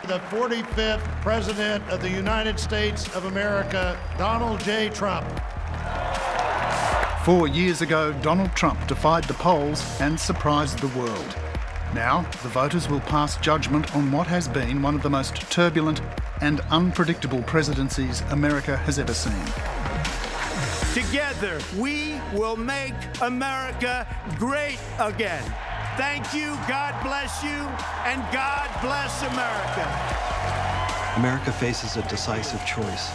the 45th President of the United States of America, Donald J. Trump. 4 years ago, Donald Trump defied the polls and surprised the world. Now, the voters will pass judgment on what has been one of the most turbulent and unpredictable presidencies America has ever seen. Together, we will make America great again. Thank you, God bless you, and God bless America. America faces a decisive choice.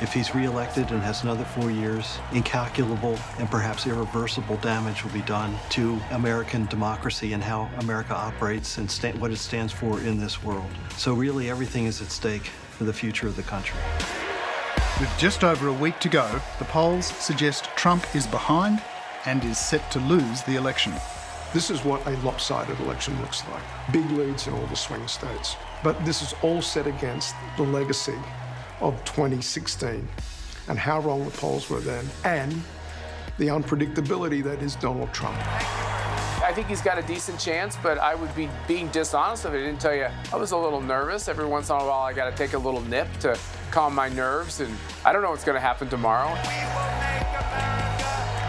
If he's re-elected and has another 4 years, incalculable and perhaps irreversible damage will be done to American democracy and how America operates and what it stands for in this world. So really everything is at stake for the future of the country. With just over a week to go, the polls suggest Trump is behind and is set to lose the election. This is what a lopsided election looks like. Big leads in all the swing states. But this is all set against the legacy of 2016 and how wrong the polls were then and the unpredictability that is Donald Trump. I think he's got a decent chance, but I would be being dishonest if I didn't tell you I was a little nervous. Every once in a while I got to take a little nip to calm my nerves, and I don't know what's going to happen tomorrow. We will make America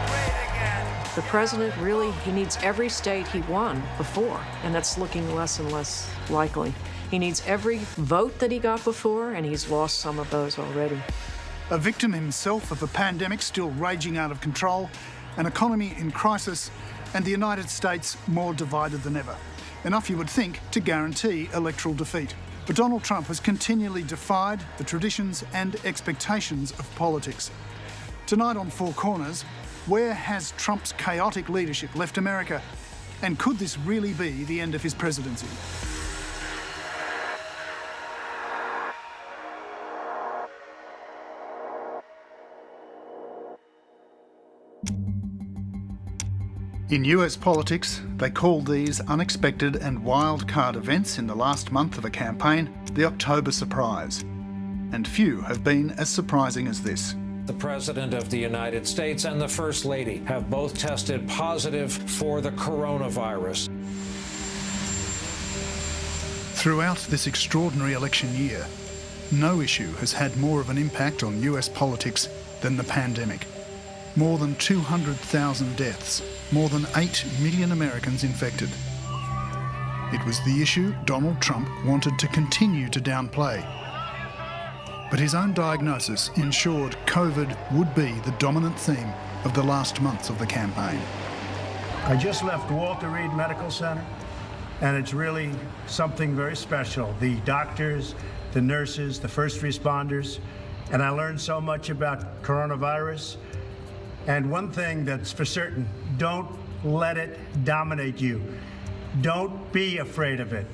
great again. The president really, he needs every state he won before, and that's looking less and less likely. He needs every vote that he got before, and he's lost some of those already. A victim himself of a pandemic still raging out of control, an economy in crisis, and the United States more divided than ever. Enough, you would think, to guarantee electoral defeat. But Donald Trump has continually defied the traditions and expectations of politics. Tonight on Four Corners, where has Trump's chaotic leadership left America? And could this really be the end of his presidency? In US politics, they call these unexpected and wild card events in the last month of a campaign the October surprise. And few have been as surprising as this. The President of the United States and the First Lady have both tested positive for the coronavirus. Throughout this extraordinary election year, no issue has had more of an impact on US politics than the pandemic. More than 200,000 deaths, more than 8 million Americans infected. It was the issue Donald Trump wanted to continue to downplay. But his own diagnosis ensured COVID would be the dominant theme of the last months of the campaign. I just left Walter Reed Medical Center, and it's really something very special. The doctors, the nurses, the first responders, and I learned so much about coronavirus. And one thing that's for certain, don't let it dominate you. Don't be afraid of it.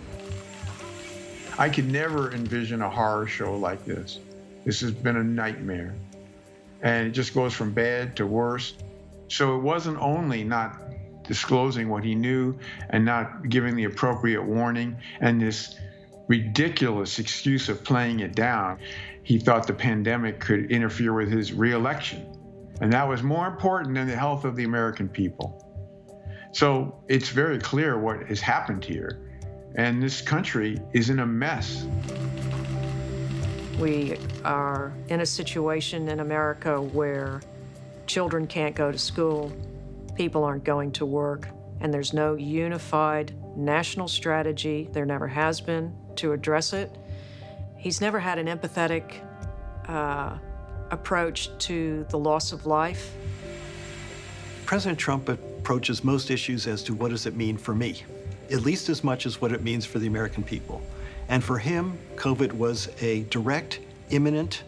I could never envision a horror show like this. This has been a nightmare. And it just goes from bad to worse. So it wasn't only not disclosing what he knew and not giving the appropriate warning and this ridiculous excuse of playing it down. He thought the pandemic could interfere with his re-election. And that was more important than the health of the American people. So it's very clear what has happened here. And this country is in a mess. We are in a situation in America where children can't go to school, people aren't going to work, and there's no unified national strategy, there never has been, to address it. He's never had an empathetic approach to the loss of life. President Trump approaches most issues as to what does it mean for me, at least as much as what it means for the American people. And for him, COVID was a direct, imminent,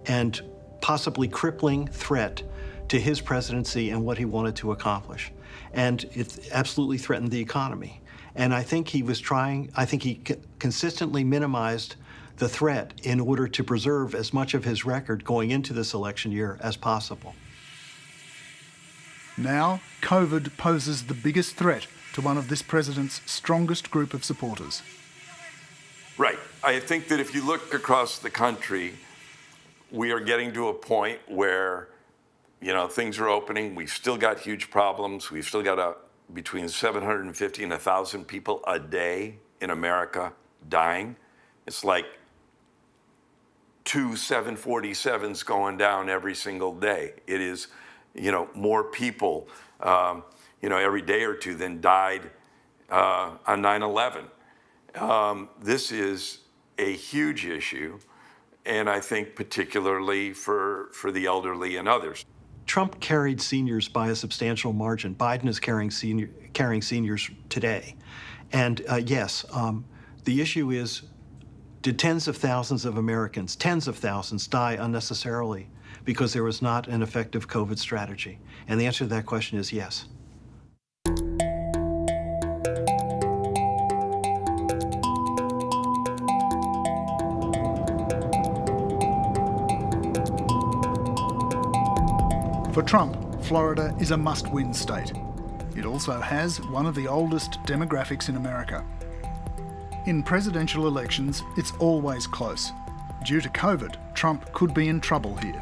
and possibly crippling threat to his presidency and what he wanted to accomplish. And it absolutely threatened the economy. And I think he consistently minimized the threat in order to preserve as much of his record going into this election year as possible. Now, COVID poses the biggest threat to one of this president's strongest group of supporters. Right. I think that if you look across the country, we are getting to a point where, things are opening. We've still got huge problems. We've still got between 750 and 1,000 people a day in America dying. it's like 2 747s going down every single day. It is, more people, every day or two than died on 9/11. This is a huge issue, and I think particularly for the elderly and others. Trump carried seniors by a substantial margin. Biden is carrying seniors today. And yes, the issue is, did tens of thousands of Americans, tens of thousands, die unnecessarily because there was not an effective COVID strategy? And the answer to that question is yes. For Trump, Florida is a must-win state. It also has one of the oldest demographics in America. In presidential elections, it's always close. Due to COVID, Trump could be in trouble here.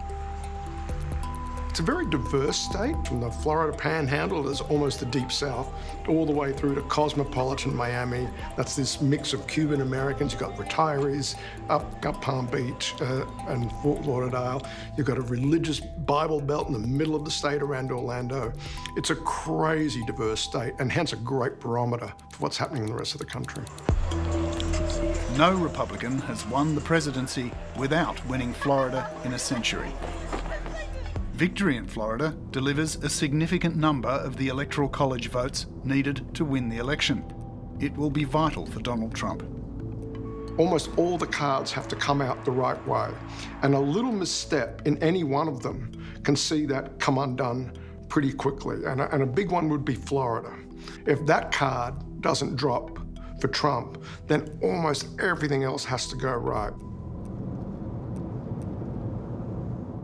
It's a very diverse state, from the Florida Panhandle, as almost the Deep South, all the way through to cosmopolitan Miami. That's this mix of Cuban Americans. You've got retirees up Palm Beach and Fort Lauderdale. You've got a religious Bible Belt in the middle of the state around Orlando. It's a crazy diverse state, and hence a great barometer for what's happening in the rest of the country. No Republican has won the presidency without winning Florida in a century. Victory in Florida delivers a significant number of the Electoral College votes needed to win the election. It will be vital for Donald Trump. Almost all the cards have to come out the right way, and a little misstep in any one of them can see that come undone pretty quickly, and a big one would be Florida. If that card doesn't drop for Trump, then almost everything else has to go right.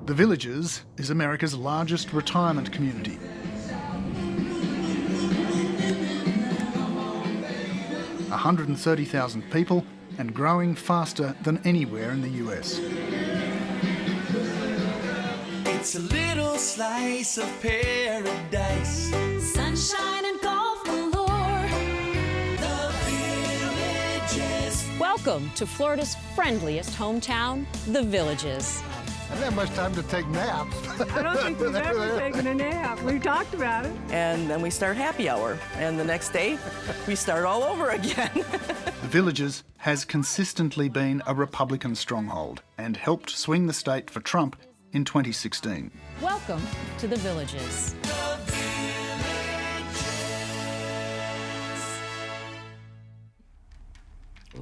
The Villages is America's largest retirement community. 130,000 people and growing faster than anywhere in the US. It's a little slice of paradise. Sunshine and golf galore. The Villages. Welcome to Florida's friendliest hometown, The Villages. I didn't have much time to take naps. I don't think we've ever taken a nap. We've talked about it. And then we start happy hour. And the next day, we start all over again. The Villages has consistently been a Republican stronghold and helped swing the state for Trump in 2016. Welcome to The Villages.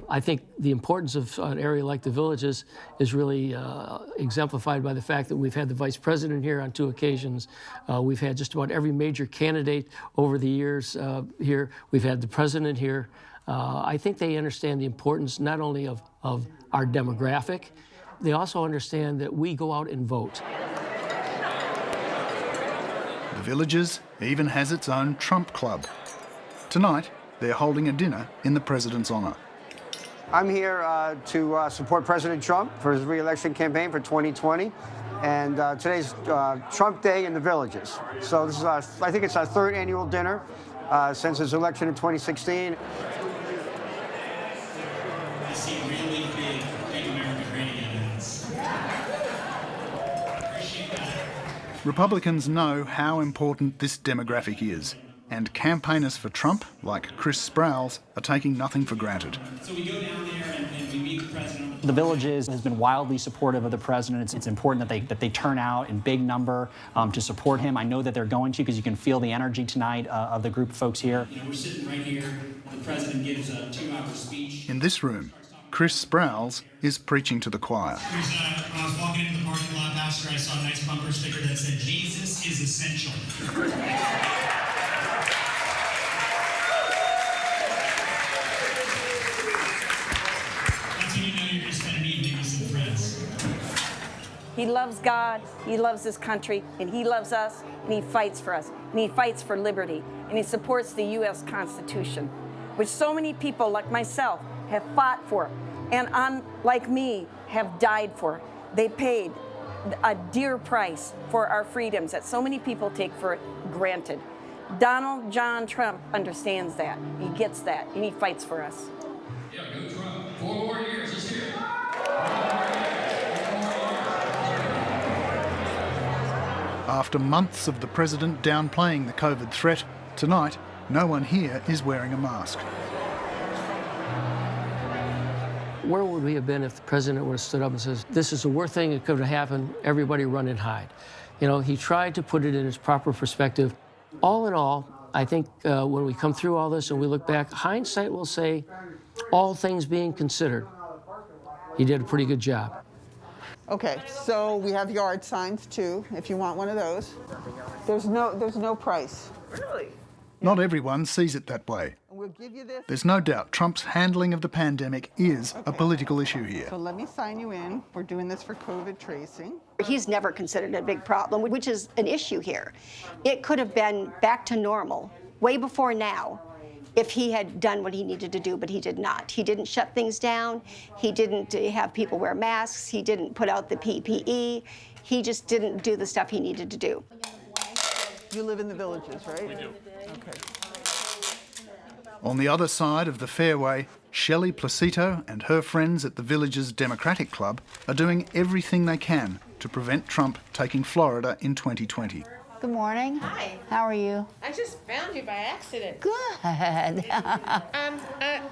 I think the importance of an area like the Villages is really exemplified by the fact that we've had the vice president here on 2 occasions. We've had just about every major candidate over the years here. We've had the president here. I think they understand the importance not only of our demographic, they also understand that we go out and vote. The Villages even has its own Trump Club. Tonight, they're holding a dinner in the president's honour. I'm here to support President Trump for his re-election campaign for 2020. And today's Trump Day in the Villages. So this is, I think it's our 3rd annual dinner since his election in 2016. I see really big America great evidence. Appreciate that. Republicans know how important this demographic is, and campaigners for Trump, like Chris Sprouse, are taking nothing for granted. So we go down there and we meet the president. The Villages has been wildly supportive of the president. It's important that they turn out in big number to support him. I know that they're going to, because you can feel the energy tonight of the group of folks here. We're sitting right here. The president gives a 2-hour speech. In this room, Chris Sprouse is preaching to the choir. When I was walking into the parking lot, Pastor, I saw a nice bumper sticker that said, "Jesus is essential." He loves God, he loves this country, and he loves us, and he fights for us, and he fights for liberty, and he supports the U.S. Constitution, which so many people like myself have fought for, and unlike me, have died for. They paid a dear price for our freedoms that so many people take for granted. Donald John Trump understands that, he gets that, and he fights for us. Yeah, go Trump. 4 more years, let's hear it. After months of the president downplaying the COVID threat, tonight, no one here is wearing a mask. Where would we have been if the president would have stood up and says, this is the worst thing that could have happened, everybody run and hide? You know, he tried to put it in its proper perspective. All in all, I think when we come through all this and we look back, hindsight will say, all things being considered, he did a pretty good job. Okay, so we have yard signs too, if you want one of those. There's no price. Really? Not everyone sees it that way. We'll give you this. There's no doubt Trump's handling of the pandemic is a political issue here. So let me sign you in. We're doing this for COVID tracing. He's never considered it a big problem, which is an issue here. It could have been back to normal way before now if he had done what he needed to do, but he did not. He didn't shut things down. He didn't have people wear masks. He didn't put out the PPE. He just didn't do the stuff he needed to do. You live in the Villages, right? We do. Okay. On the other side of the fairway, Shelley Placito and her friends at the Villages Democratic Club are doing everything they can to prevent Trump taking Florida in 2020. Good morning. Hi. How are you? I just found you by accident. Good. I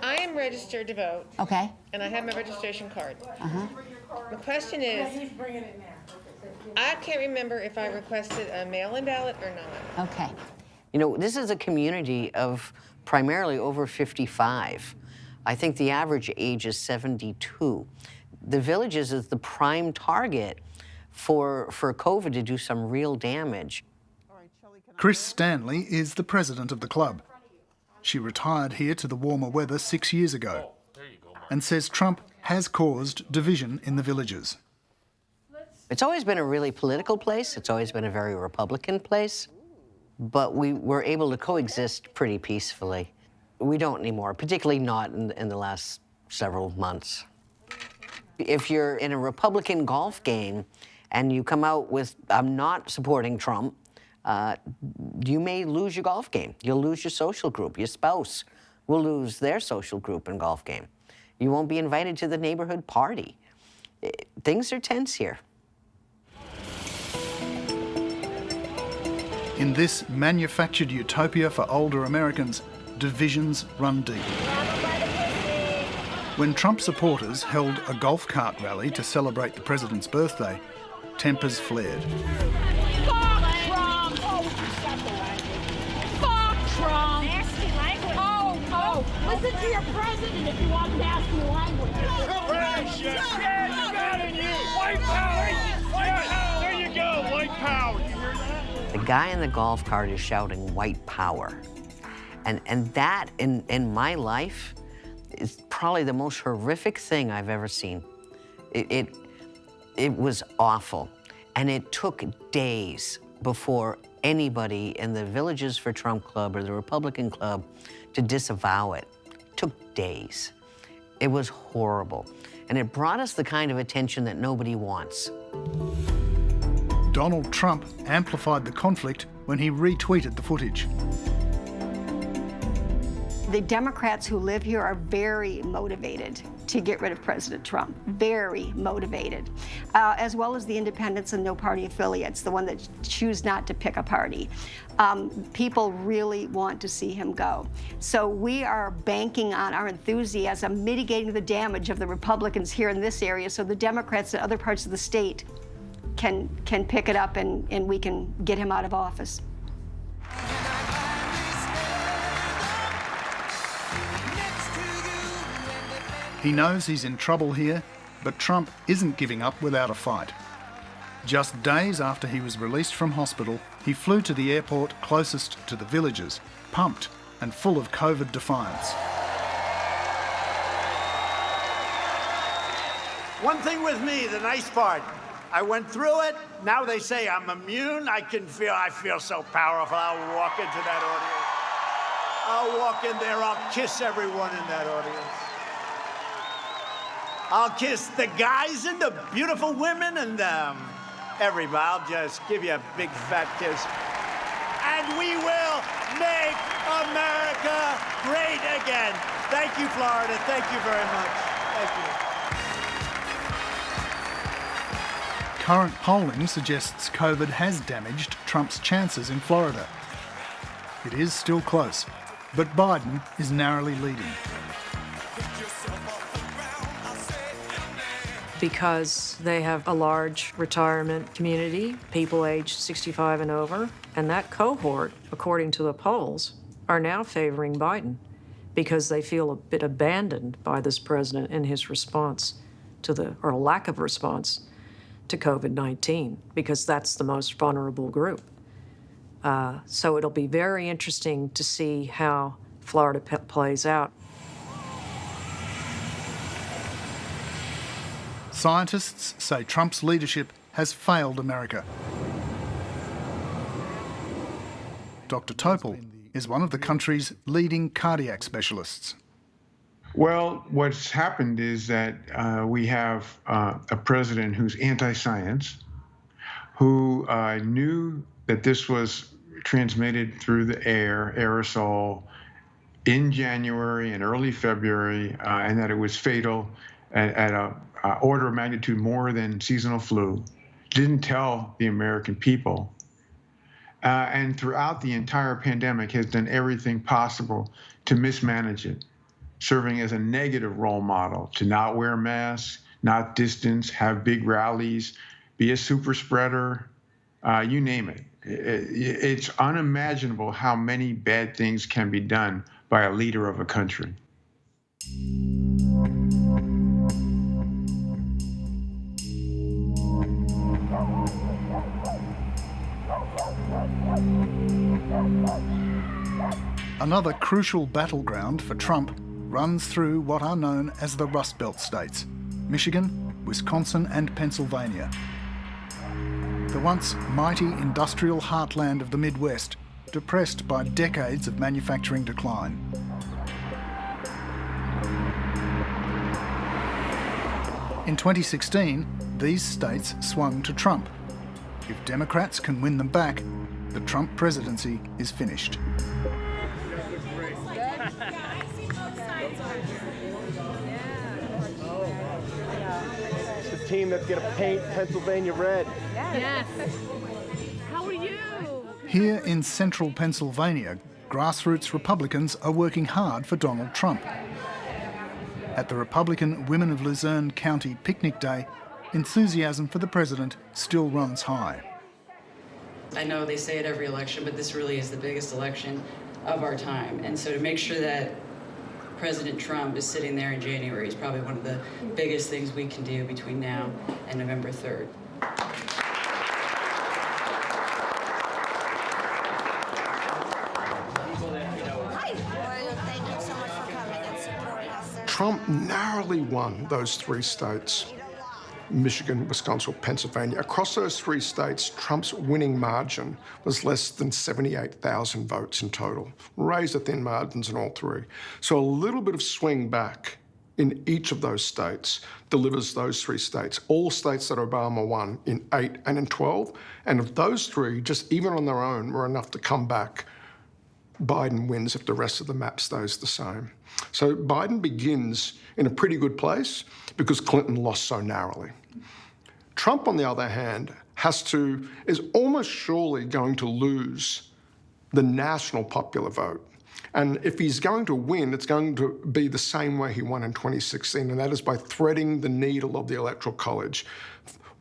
am registered to vote. Okay. And I have my registration card. Uh-huh. The question is, I can't remember if I requested a mail-in ballot or not. Okay. You know, this is a community of primarily over 55. I think the average age is 72. The Villages is the prime target for COVID to do some real damage. Chris Stanley is the president of the club. She retired here to the warmer weather 6 years ago and says Trump has caused division in the Villages. It's always been a really political place. It's always been a very Republican place. But we were able to coexist pretty peacefully. We don't anymore, particularly not in the last several months. If you're in a Republican golf game and you come out with, I'm not supporting Trump, you may lose your golf game. You'll lose your social group. Your spouse will lose their social group and golf game. You won't be invited to the neighborhood party. Things are tense here. In this manufactured utopia for older Americans, divisions run deep. When Trump supporters held a golf cart rally to celebrate the president's birthday, tempers flared. Fuck Trump! Oh, fuck Trump! Nasty language. Oh, listen to your president if you want nasty language. Yeah, you got it, you! White power! White power! There you go, white power! You hear that? The guy in the golf cart is shouting white power. And that, in my life, is probably the most horrific thing I've ever seen. It was awful. And it took days before anybody in the Villages for Trump Club or the Republican Club to disavow it. It took days. It was horrible. And it brought us the kind of attention that nobody wants. Donald Trump amplified the conflict when he retweeted the footage. The Democrats who live here are very motivated to get rid of President Trump, very motivated, as well as the independents and no-party affiliates, the one that choose not to pick a party. People really want to see him go. So we are banking on our enthusiasm, mitigating the damage of the Republicans here in this area so the Democrats in other parts of the state can pick it up and we can get him out of office. He knows he's in trouble here, but Trump isn't giving up without a fight. Just days after he was released from hospital, he flew to the airport closest to the Villages, pumped and full of COVID defiance. One thing with me, the nice part, I went through it. Now they say I'm immune. I feel so powerful. I'll walk into that audience. I'll walk in there. I'll kiss everyone in that audience. I'll kiss the guys and the beautiful women and everybody. I'll just give you a big fat kiss. And we will make America great again. Thank you, Florida. Thank you very much. Thank you. Current polling suggests COVID has damaged Trump's chances in Florida. It is still close, but Biden is narrowly leading. Because they have a large retirement community, people aged 65 and over, and that cohort, according to the polls, are now favoring Biden because they feel a bit abandoned by this president in his response to or lack of response to COVID-19, because that's the most vulnerable group. So it'll be very interesting to see how Florida plays out. Scientists say Trump's leadership has failed America. Dr. Topol is one of the country's leading cardiac specialists. Well, what's happened is that we have a president who's anti-science, who knew that this was transmitted through the air, aerosol, in January and early February, and that it was fatal at a order of magnitude more than seasonal flu, didn't tell the American people. And throughout the entire pandemic has done everything possible to mismanage it, serving as a negative role model, to not wear masks, not distance, have big rallies, be a super spreader, you name it. It's unimaginable how many bad things can be done by a leader of a country. Another crucial battleground for Trump runs through what are known as the Rust Belt states: Michigan, Wisconsin and Pennsylvania. The once mighty industrial heartland of the Midwest, depressed by decades of manufacturing decline. In 2016, these states swung to Trump. If Democrats can win them back, the Trump presidency is finished. It's the team that's going to paint Pennsylvania red. Yes. How are you? Here in central Pennsylvania, grassroots Republicans are working hard for Donald Trump. At the Republican Women of Luzerne County Picnic Day, enthusiasm for the president still runs high. I know they say it every election, but this really is the biggest election of our time. And so to make sure that President Trump is sitting there in January is probably one of the biggest things we can do between now and November 3rd. Trump narrowly won those three states: Michigan, Wisconsin, Pennsylvania. Across those three states, Trump's winning margin was less than 78,000 votes in total. Razor-thin margins in all three. So a little bit of swing back in each of those states delivers those three states, all states that Obama won in 8 and in 12. And of those three, just even on their own, were enough to come back. Biden wins if the rest of the map stays the same. So Biden begins in a pretty good place because Clinton lost so narrowly. Trump, on the other hand, is almost surely going to lose the national popular vote. And if he's going to win, it's going to be the same way he won in 2016, and that is by threading the needle of the Electoral College,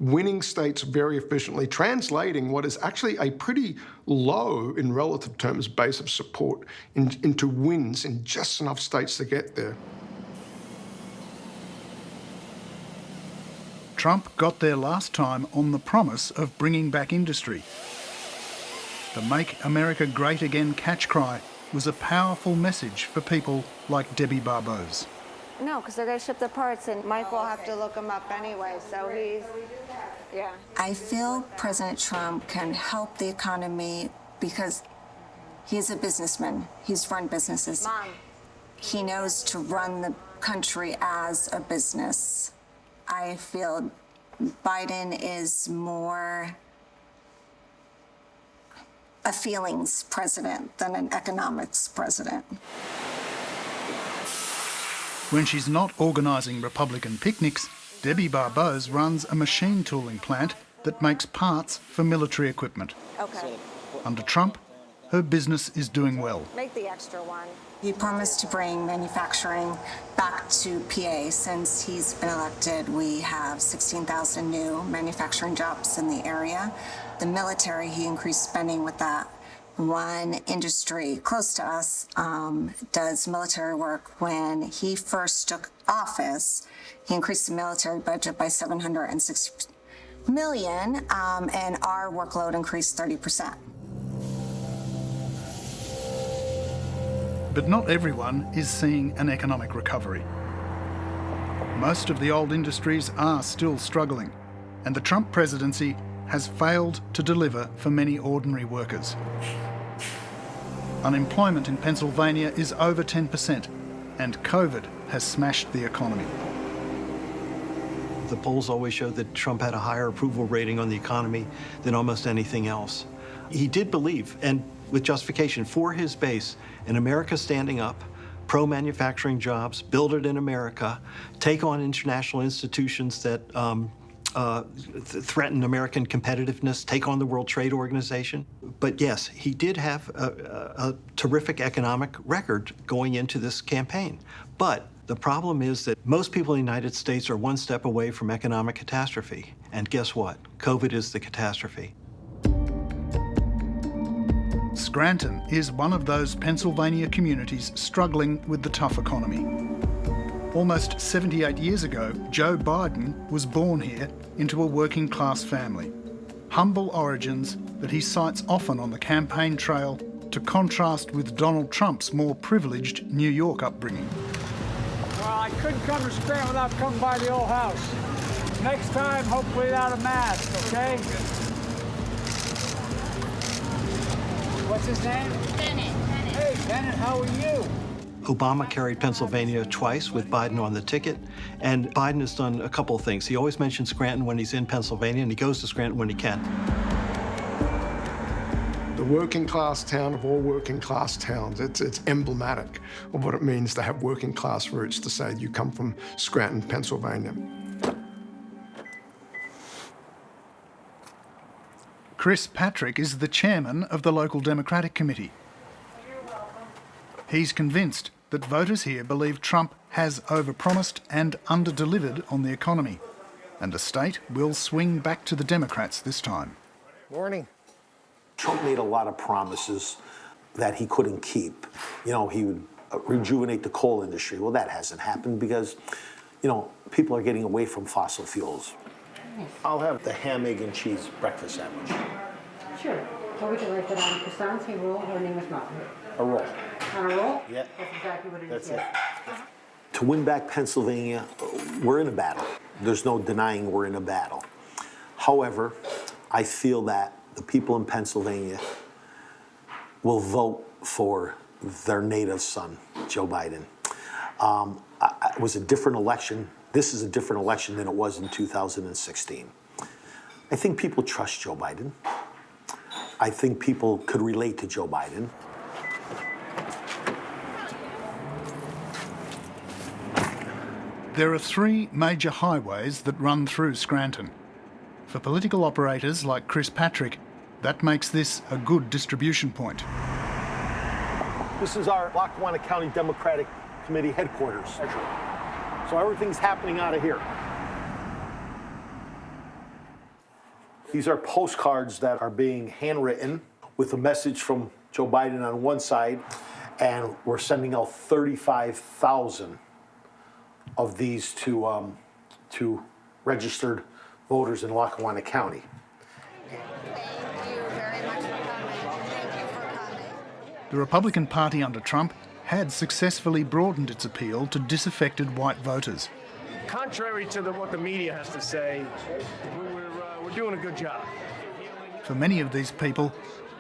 winning states very efficiently, translating what is actually a pretty low, in relative terms, base of support into wins in just enough states to get there. Trump got there last time on the promise of bringing back industry. The Make America Great Again catch cry was a powerful message for people like Debbie Barbose. No, because they're going to ship the parts, and Mike will have to look them up anyway, so yeah. I feel President Trump can help the economy because he's a businessman. He's run businesses. Mom. He knows to run the country as a business. I feel Biden is more a feelings president than an economics president. When she's not organising Republican picnics, Debbie Barbose runs a machine tooling plant that makes parts for military equipment. Okay. Under Trump, her business is doing well. Make the extra one. He promised to bring manufacturing back to PA. Since he's been elected, we have 16,000 new manufacturing jobs in the area. The military, he increased spending with that. One industry close to us does military work. When he first took office, he increased the military budget by $760 million, and our workload increased 30%. But not everyone is seeing an economic recovery. Most of the old industries are still struggling, and the Trump presidency has failed to deliver for many ordinary workers. Unemployment in Pennsylvania is over 10%, and COVID has smashed the economy. The polls always showed that Trump had a higher approval rating on the economy than almost anything else. He did believe, and with justification for his base, in America standing up, pro-manufacturing jobs, build it in America, take on international institutions that threaten American competitiveness, take on the World Trade Organization. But yes, he did have a terrific economic record going into this campaign. But the problem is that most people in the United States are one step away from economic catastrophe. And guess what? COVID is the catastrophe. Scranton is one of those Pennsylvania communities struggling with the tough economy. Almost 78 years ago, Joe Biden was born here into a working-class family. Humble origins that he cites often on the campaign trail to contrast with Donald Trump's more privileged New York upbringing. Well, I couldn't come to Scranton without coming by the old house. Next time, hopefully without a mask, okay? What's his name? Bennett. Hey, Bennett, how are you? Obama carried Pennsylvania twice with Biden on the ticket, and Biden has done a couple of things. He always mentions Scranton when he's in Pennsylvania, and he goes to Scranton when he can. The working class town of all working class towns, it's emblematic of what it means to have working class roots, to say you come from Scranton, Pennsylvania. Chris Patrick is the chairman of the local Democratic Committee. He's convinced that voters here believe Trump has overpromised and underdelivered on the economy, and the state will swing back to the Democrats this time. Morning. Trump made a lot of promises that he couldn't keep. You know, he would rejuvenate the coal industry. Well, that hasn't happened because, you know, people are getting away from fossil fuels. I'll have the ham, egg, and cheese breakfast sandwich. Sure. So we can write that on croissants, a roll, or an English muffin? A roll. On a roll? Yeah. That's exactly what it That's is. it. To win back Pennsylvania, we're in a battle. There's no denying we're in a battle. However, I feel that the people in Pennsylvania will vote for their native son, Joe Biden. It was a different election. This is a different election than it was in 2016. I think people trust Joe Biden. I think people could relate to Joe Biden. There are 3 major highways that run through Scranton. For political operators like Chris Patrick, that makes this a good distribution point. This is our Lackawanna County Democratic Committee headquarters. So everything's happening out of here. These are postcards that are being handwritten with a message from Joe Biden on one side, and we're sending out 35,000 of these to registered voters in Lackawanna County. The Republican Party under Trump had successfully broadened its appeal to disaffected white voters. Contrary to what the media has to say, we're doing a good job. For many of these people,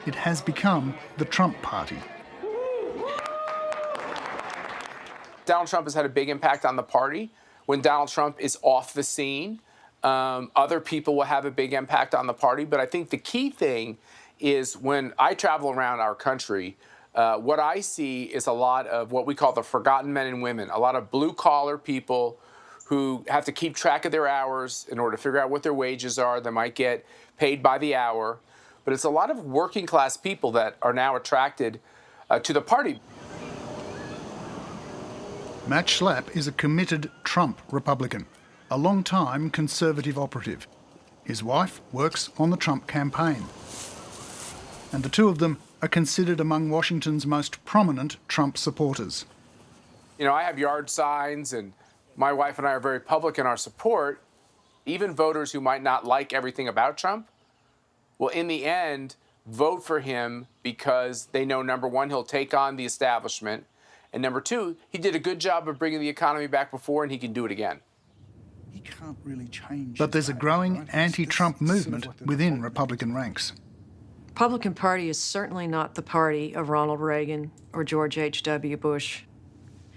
it has become the Trump Party. Donald Trump has had a big impact on the party. When Donald Trump is off the scene, other people will have a big impact on the party. But I think the key thing is when I travel around our country, what I see is a lot of what we call the forgotten men and women, a lot of blue-collar people who have to keep track of their hours in order to figure out what their wages are. They might get paid by the hour. But it's a lot of working-class people that are now attracted to the party. Matt Schlapp is a committed Trump Republican, a long-time Conservative operative. His wife works on the Trump campaign. And the two of them are considered among Washington's most prominent Trump supporters. You know, I have yard signs, and my wife and I are very public in our support. Even voters who might not like everything about Trump will, in the end, vote for him because they know, number one, he'll take on the establishment, and number two, he did a good job of bringing the economy back before, and he can do it again. He can't really change. But there's a growing anti-Trump movement within Republican ranks. Republican Party is certainly not the party of Ronald Reagan or George H.W. Bush.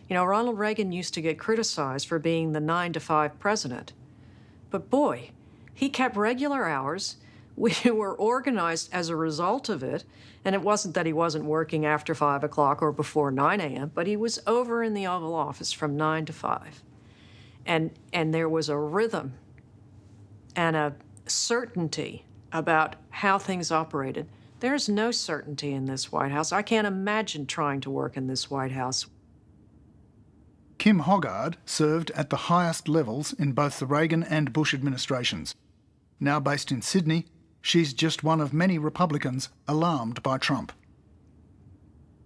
You know, Ronald Reagan used to get criticized for being the 9-to-5 president. But boy, he kept regular hours. We were organized as a result of it, and it wasn't that he wasn't working after 5 o'clock or before 9 a.m., but he was over in the Oval Office from 9 to 5. And there was a rhythm and a certainty about how things operated. There's no certainty in this White House. I can't imagine trying to work in this White House. Kim Hoggard served at the highest levels in both the Reagan and Bush administrations. Now based in Sydney, she's just one of many Republicans alarmed by Trump.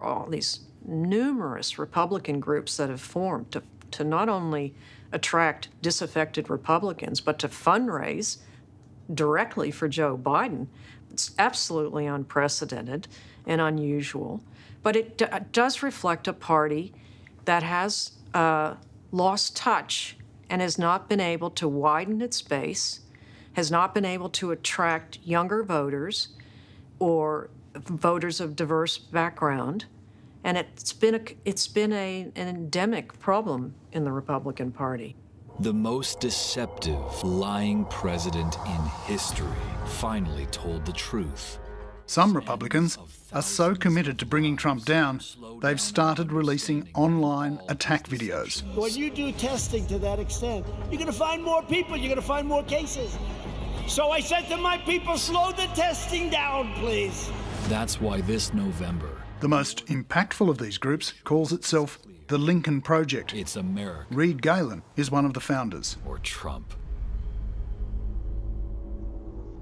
All these numerous Republican groups that have formed to not only attract disaffected Republicans, but to fundraise directly for Joe Biden. It's absolutely unprecedented and unusual, but it does reflect a party that has lost touch and has not been able to widen its base, has not been able to attract younger voters or voters of diverse background, and it's been an endemic problem in the Republican Party. The most deceptive, lying president in history finally told the truth. Some Republicans are so committed to bringing Trump down, they've started releasing online attack videos. When you do testing to that extent, you're going to find more people, you're going to find more cases. So I said to my people, slow the testing down, please. That's why this November, the most impactful of these groups calls itself the Lincoln Project. It's America. Reed Galen is one of the founders. Or Trump.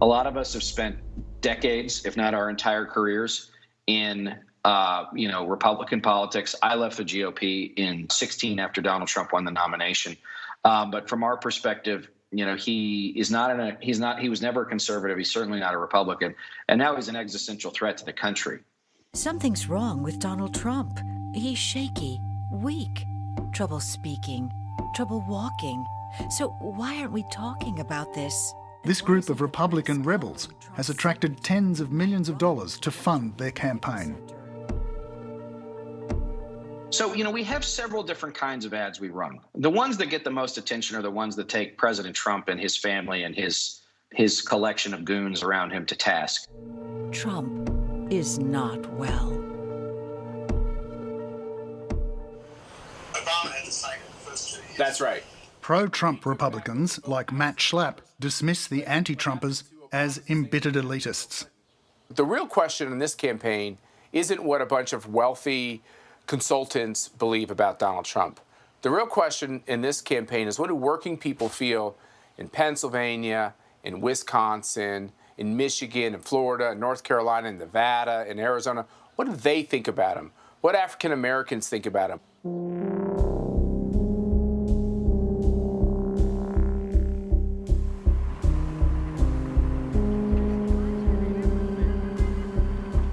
A lot of us have spent decades, if not our entire careers, in Republican politics. I left the GOP in 2016 after Donald Trump won the nomination. But from our perspective, he was never a conservative. He's certainly not a Republican. And now he's an existential threat to the country. Something's wrong with Donald Trump. He's shaky, weak, trouble speaking, trouble walking. So why aren't we talking about this? This group of Republican rebels has attracted tens of millions of dollars to fund their campaign. So, we have several different kinds of ads we run. The ones that get the most attention are the ones that take President Trump and his family and his collection of goons around him to task. Trump is not well. That's right. Pro-Trump Republicans like Matt Schlapp dismiss the anti-Trumpers as embittered elitists. The real question in this campaign isn't what a bunch of wealthy consultants believe about Donald Trump. The real question in this campaign is, what do working people feel in Pennsylvania, in Wisconsin, in Michigan, in Florida, in North Carolina, in Nevada, in Arizona? What do they think about him? What African Americans think about him?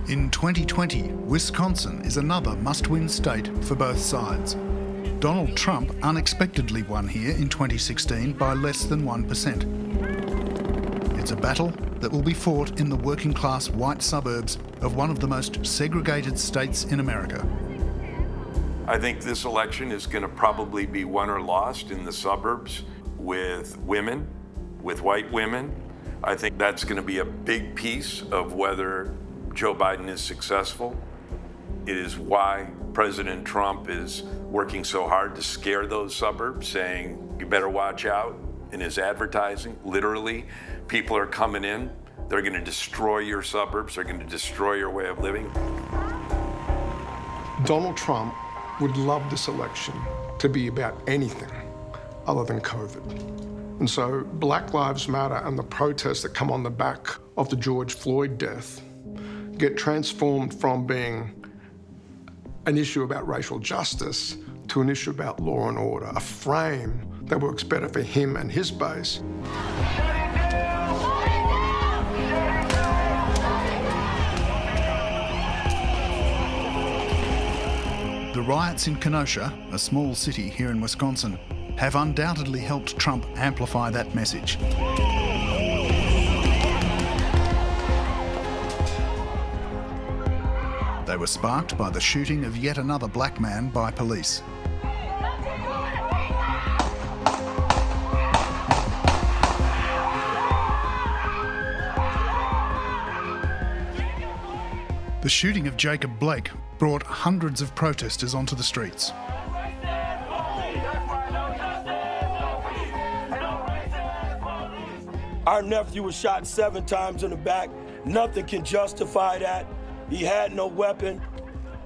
In 2020, Wisconsin is another must-win state for both sides. Donald Trump unexpectedly won here in 2016 by less than 1%. It's a battle that will be fought in the working-class white suburbs of one of the most segregated states in America. I think this election is going to probably be won or lost in the suburbs with women, with white women. I think that's going to be a big piece of whether Joe Biden is successful. It is why President Trump is working so hard to scare those suburbs, saying, you better watch out, in his advertising. Literally, people are coming in. They're going to destroy your suburbs. They're going to destroy your way of living. Donald Trump would love this election to be about anything other than COVID. And so Black Lives Matter and the protests that come on the back of the George Floyd death get transformed from being an issue about racial justice to an issue about law and order, a frame that works better for him and his base. The riots in Kenosha, a small city here in Wisconsin, have undoubtedly helped Trump amplify that message. They were sparked by the shooting of yet another black man by police. The shooting of Jacob Blake brought hundreds of protesters onto the streets. Our nephew was shot 7 times in the back. Nothing can justify that. He had no weapon,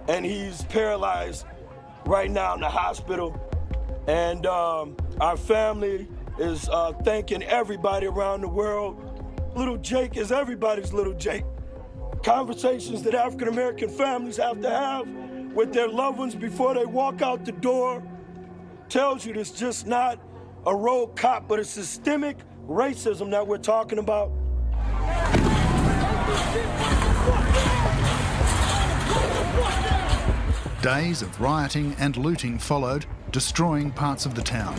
and he's paralyzed right now in the hospital. And our family is thanking everybody around the world. Little Jake is everybody's little Jake. Conversations that African-American families have to have with their loved ones before they walk out the door tells you it's just not a rogue cop, but a systemic racism that we're talking about. Days of rioting and looting followed, destroying parts of the town.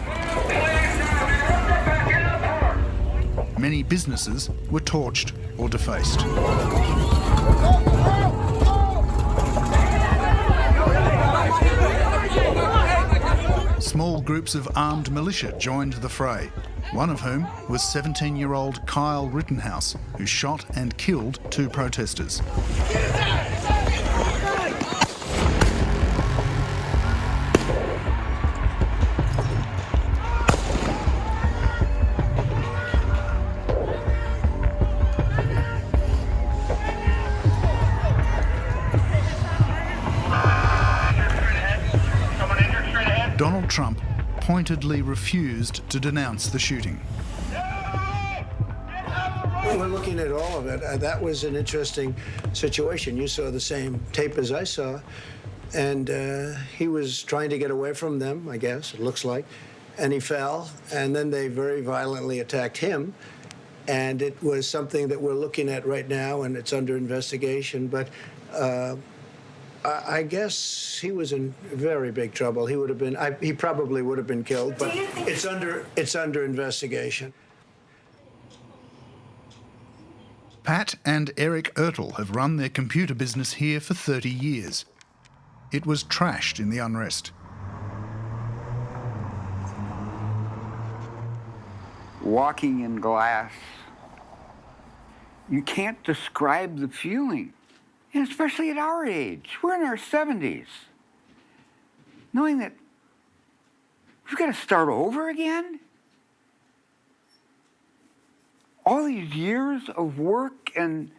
Many businesses were torched or defaced. Small groups of armed militia joined the fray, one of whom was 17-year-old Kyle Rittenhouse, who shot and killed 2 protesters. Donald Trump pointedly refused to denounce the shooting. We're looking at all of it. That was an interesting situation. You saw the same tape as I saw, and he was trying to get away from them, I guess, it looks like, and he fell, and then they very violently attacked him, and it was something that we're looking at right now, and it's under investigation, but I guess he was in very big trouble. He would have been, he probably would have been killed, but it's under investigation. Pat and Eric Ertl have run their computer business here for 30 years. It was trashed in the unrest. Walking in glass, you can't describe the feeling. And especially at our age, we're in our 70s. Knowing that we've got to start over again? All these years of work and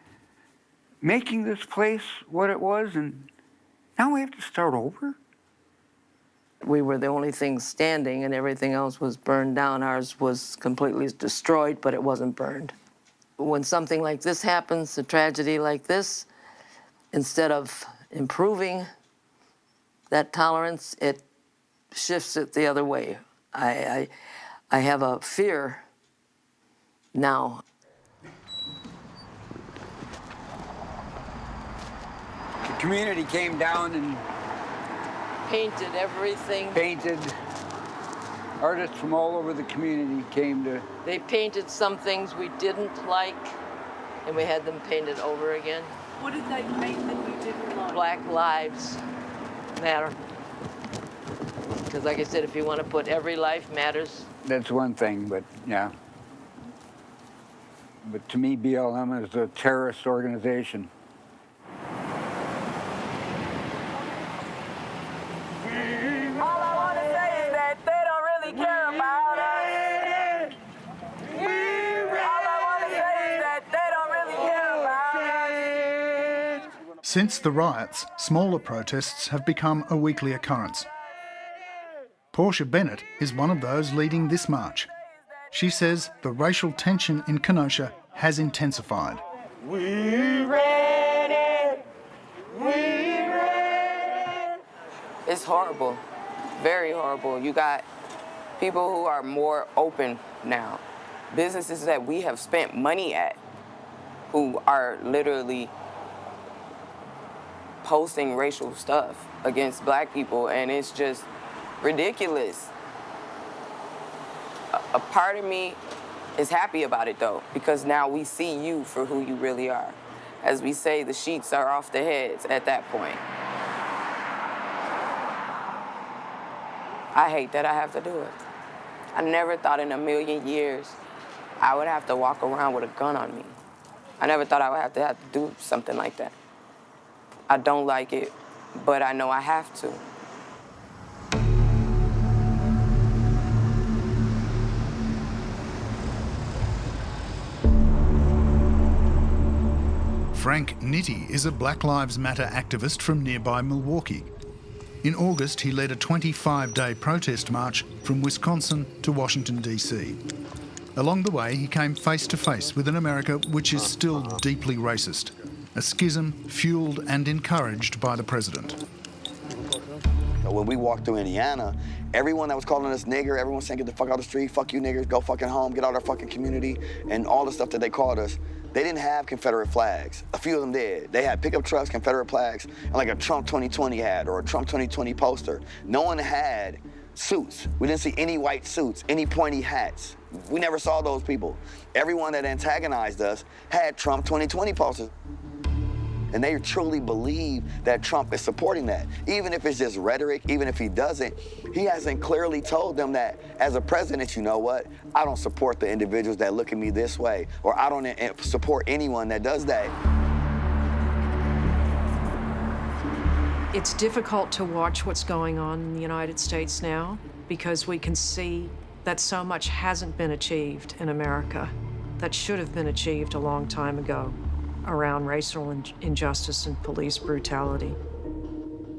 making this place what it was, and now we have to start over? We were the only thing standing and everything else was burned down. Ours was completely destroyed, but it wasn't burned. When something like this happens, a tragedy like this, instead of improving that tolerance, it shifts it the other way. I have a fear now. The community came down and painted everything. Painted. Artists from all over the community came to... They painted some things we didn't like, and we had them painted over again. What did they paint that you didn't like? Black Lives Matter. Because like I said, if you want to put every life matters. That's one thing, but yeah. But to me, BLM is a terrorist organization. Since the riots, smaller protests have become a weekly occurrence. Portia Bennett is one of those leading this march. She says the racial tension in Kenosha has intensified. We ready. We ready. It's horrible, very horrible. You got people who are more open now. Businesses that we have spent money at who are literally posting racial stuff against black people, and it's just ridiculous. A part of me is happy about it though, because now we see you for who you really are. As we say, the sheets are off the heads at that point. I hate that I have to do it. I never thought in a million years I would have to walk around with a gun on me. I never thought I would have to do something like that. I don't like it, but I know I have to. Frank Nitti is a Black Lives Matter activist from nearby Milwaukee. In August, he led a 25-day protest march from Wisconsin to Washington, D.C. Along the way, he came face to face with an America which is still deeply racist, a schism fueled and encouraged by the president. When we walked through Indiana, everyone that was calling us nigger, everyone saying get the fuck out of the street, fuck you niggers, go fucking home, get out of our fucking community, and all the stuff that they called us, they didn't have Confederate flags. A few of them did. They had pickup trucks, Confederate flags, and like a Trump 2020 hat or a Trump 2020 poster. No one had suits. We didn't see any white suits, any pointy hats. We never saw those people. Everyone that antagonized us had Trump 2020 posters. And they truly believe that Trump is supporting that. Even if it's just rhetoric, even if he doesn't, he hasn't clearly told them that as a president, you know what? I don't support the individuals that look at me this way, or I don't support anyone that does that. It's difficult to watch what's going on in the United States now because we can see that so much hasn't been achieved in America that should have been achieved a long time ago around racial injustice and police brutality.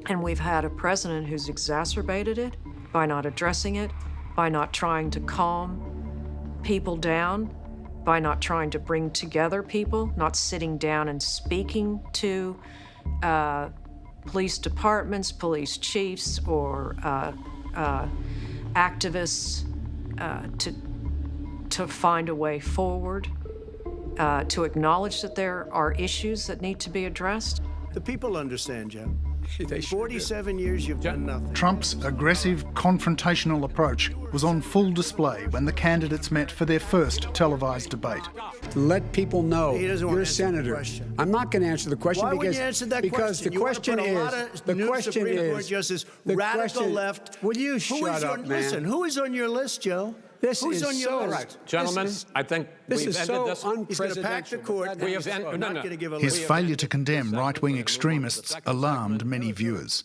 And we've had a president who's exacerbated it by not addressing it, by not trying to calm people down, by not trying to bring together people, not sitting down and speaking to police departments, police chiefs, or activists to find a way forward. To acknowledge that there are issues that need to be addressed. The people understand, Joe. 47 years, you've done nothing. Trump's aggressive, confrontational approach was on full display when the candidates met for their first televised debate. Let people know you're a senator. I'm not going to answer the question because the question is radical left. Will you shut up, man? Listen, who is on your list, Joe? Who's on your list? Gentlemen, I think we've ended this. He's going to pack the court. His failure to condemn right-wing extremists alarmed many viewers.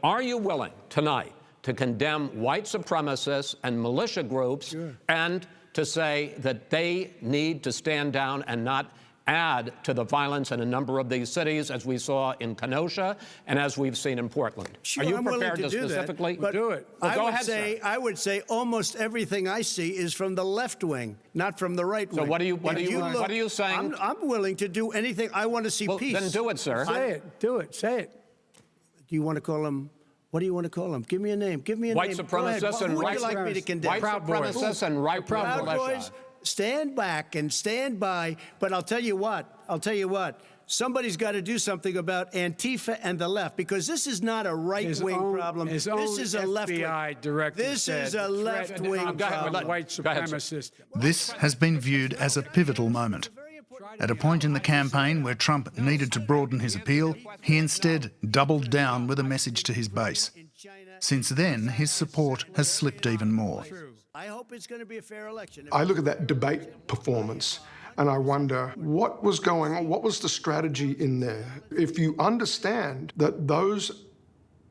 Are you willing tonight to condemn white supremacists and militia groups and to say that they need to stand down and not add to the violence in a number of these cities, as we saw in Kenosha and as we've seen in Portland? Sure, are you I'm prepared to specifically do it? Well, go ahead, sir. I would say almost everything I see is from the left wing, not from the right wing. So what are you saying? I'm willing to do anything. I want to see peace. Then do it, sir. Say it. Do it. Say it. Do you want to call him? What do you want to call him? Give me a name. Give me a white name. Supremacists and who would you like me to condemn? White supremacists and right Proud Boys. Stand back and stand by. But I'll tell you what. Somebody's got to do something about Antifa and the left, because this is not a right-wing problem. This is a left-wing. This is a left-wing problem. White supremacist. This has been viewed as a pivotal moment. At a point in the campaign where Trump needed to broaden his appeal, he instead doubled down with a message to his base. Since then, his support has slipped even more. I hope it's going to be a fair election. I look at that debate performance and I wonder what was going on, what was the strategy in there? If you understand that those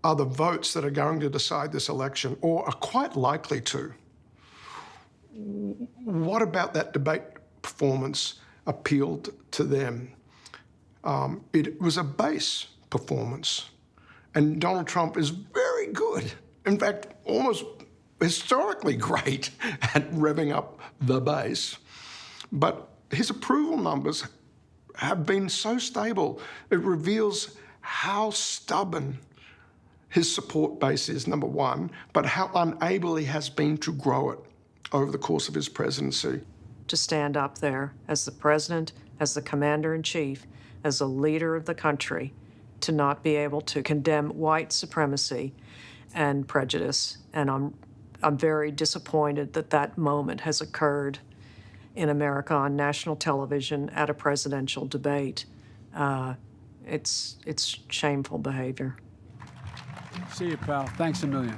are the votes that are going to decide this election, or are quite likely to, what about that debate performance appealed to them? It was a base performance. And Donald Trump is very good, in fact, almost historically great at revving up the base. But his approval numbers have been so stable, it reveals how stubborn his support base is, number one, but how unable he has been to grow it over the course of his presidency. To stand up there as the president, as the commander-in-chief, as a leader of the country, to not be able to condemn white supremacy and prejudice. And I'm very disappointed that that moment has occurred in America on national television at a presidential debate. It's shameful behavior. See you, pal. Thanks a million.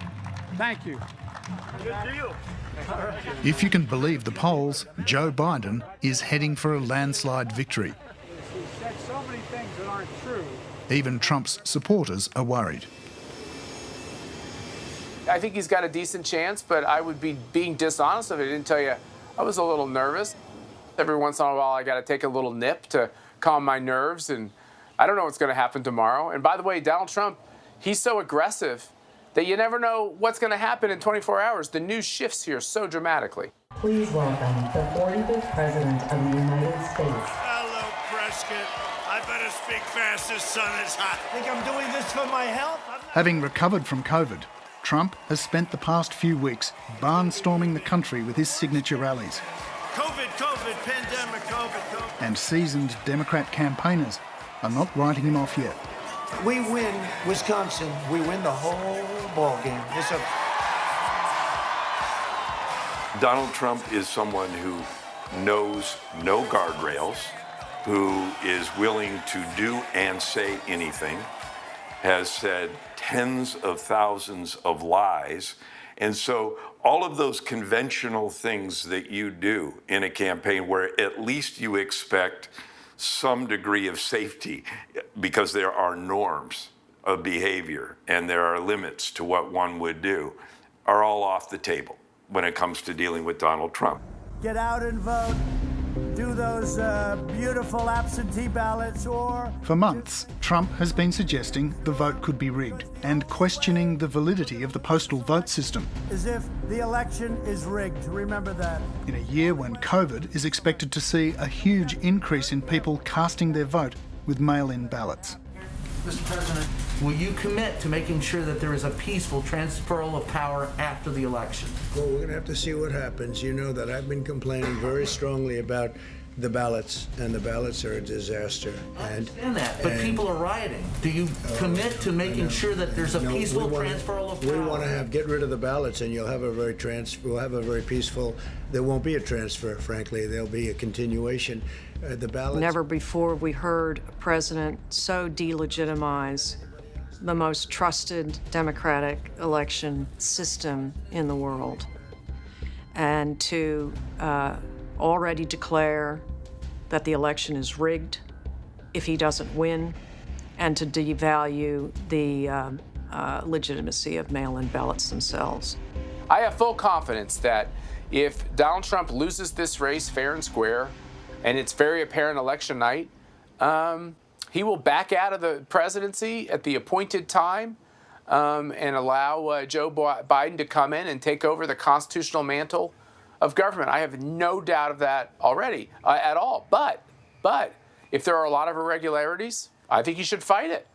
Thank you. Good deal. If you can believe the polls, Joe Biden is heading for a landslide victory. He said so many things that aren't true. Even Trump's supporters are worried. I think he's got a decent chance, but I would be being dishonest if I didn't tell you I was a little nervous. Every once in a while, I got to take a little nip to calm my nerves, and I don't know what's going to happen tomorrow. And by the way, Donald Trump, he's so aggressive that you never know what's going to happen in 24 hours. The news shifts here so dramatically. Please welcome the 45th President of the United States. Hello, Prescott. I better speak fast. This sun is hot. Think I'm doing this for my health? Having recovered from COVID, Trump has spent the past few weeks barnstorming the country with his signature rallies. COVID, pandemic, COVID. And seasoned Democrat campaigners are not writing him off yet. We win Wisconsin, we win the whole ball game. Donald Trump is someone who knows no guardrails, who is willing to do and say anything, has said tens of thousands of lies. And so all of those conventional things that you do in a campaign where at least you expect some degree of safety because there are norms of behavior and there are limits to what one would do, are all off the table when it comes to dealing with Donald Trump. Get out and vote. Do those beautiful absentee ballots or... For months, Trump has been suggesting the vote could be rigged and questioning the validity of the postal vote system. As if the election is rigged. Remember that. In a year when COVID is expected to see a huge increase in people casting their vote with mail-in ballots. Mr. President, will you commit to making sure that there is a peaceful transferal of power after the election? Well, we're going to have to see what happens. You know that I've been complaining very strongly about the ballots, and the ballots are a disaster. I understand that, but people are rioting. Do you commit to making sure that there's a peaceful transferal of power? We want to get rid of the ballots, and we'll have a very peaceful. There won't be a transfer, frankly. There'll be a continuation. The ballots. Never before we heard a president so delegitimize the most trusted democratic election system in the world, and to already declare that the election is rigged if he doesn't win, and to devalue the legitimacy of mail-in ballots themselves. I have full confidence that if Donald Trump loses this race fair and square, and it's very apparent election night, he will back out of the presidency at the appointed time and allow Joe Biden to come in and take over the constitutional mantle of government. I have no doubt of that already at all. But if there are a lot of irregularities, I think he should fight it.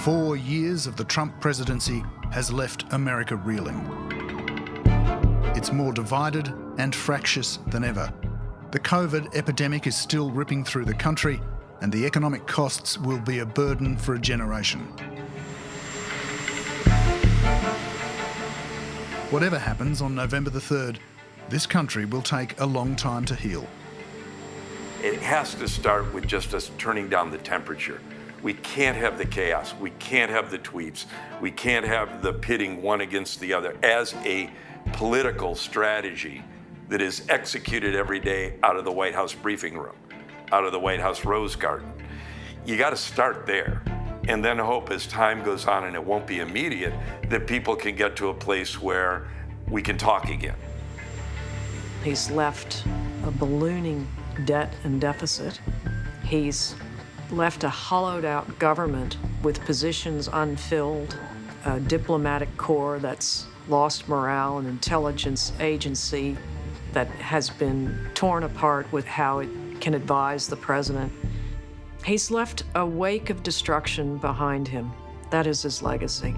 "4 years of the Trump presidency has left America reeling. It's more divided and fractious than ever. The COVID epidemic is still ripping through the country, and the economic costs will be a burden for a generation. Whatever happens on November the 3rd, this country will take a long time to heal. It has to start with just us turning down the temperature. We can't have the chaos. We can't have the tweets. We can't have the pitting one against the other as a political strategy that is executed every day out of the White House briefing room, out of the White House Rose Garden. You got to start there and then hope as time goes on, and it won't be immediate, that people can get to a place where we can talk again. He's left a ballooning debt and deficit. He's left a hollowed-out government with positions unfilled, a diplomatic corps that's lost morale, an intelligence agency that has been torn apart with how it can advise the president. He's left a wake of destruction behind him. That is his legacy.